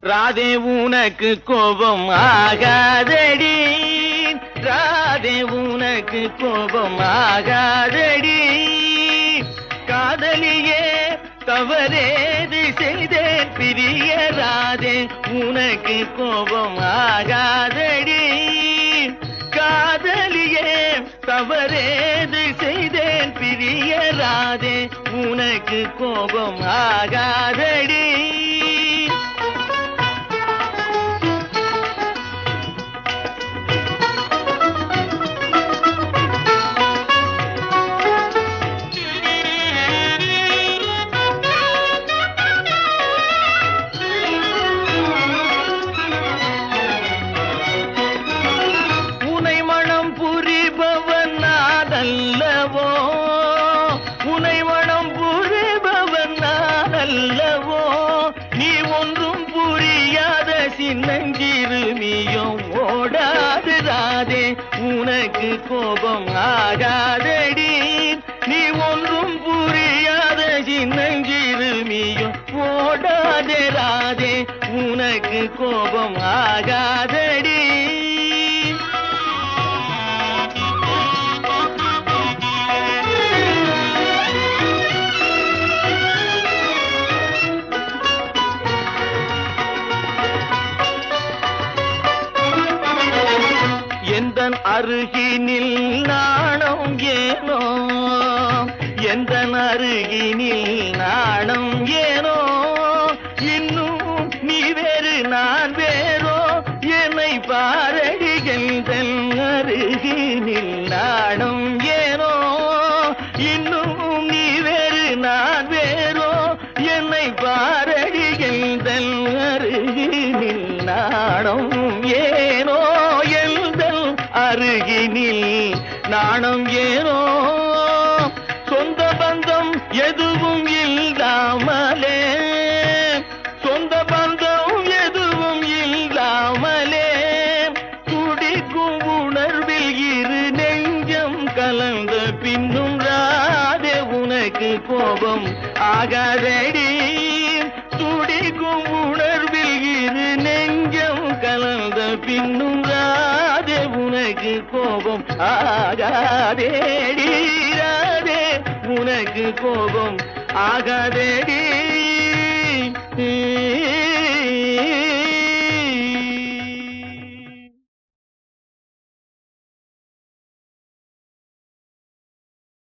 ராதே உனக்கு கோபம் ஆகாதடி, ராதே உனக்கு கோபம் ஆகாதடி. காதலியே தவறேது செய்தேன் பிரிய, ராதே உனக்கு கோபம் ஆகாதடி. காதலியே தவறேது செய்தேன் பிரிய, ராதே உனக்கு கோபம் ஆகாதடி. உனை மனம் புரிபவன் நான் அல்லவோ, நீ ஒன்றும் புரியாத சின்னஞ்சிறுமியும் ஓடாது ராதே உனக்கு கோபம் ஆகாதடி. நீ ஒன்றும் புரியாத சின்னஞ்சிறுமியும் ஓடாதே ராதே உனக்கு கோபம் ஆகாதடி. எந்தன் அருகினில் நாணம் ஏனோ, எந்தன் அருகினில் நாணம் ஏனோ, இன்னும் நீ வேறு நான் வேறோ, என்னை பாரடி எந்தன் அருகினில் நாணம் ஏனோ, இன்னும் நீ வேறு நான் வேறோ, என்னை பாரடி எந்தன் அருகினில் நாணம் ஏனோ, அருகினில் நாணம் ஏனோ. சொந்த பந்தம் எதுவும் இல்லாமலே, சொந்த பந்தம் எதுவும் இல்லாமலே, துடிக்கும் உணர்வில் இரு நெஞ்சம் கலந்த பின்னும் ராதே உனக்கு கோபம் ஆகாதடி. துடிக்கும் உணர்வில் இரு நெஞ்சம் கலந்த பின்னும் ராதே உனக்கு கோபம் ஆகாதேடி, ராதே உனக்கு கோபம் ஆகாதேடி.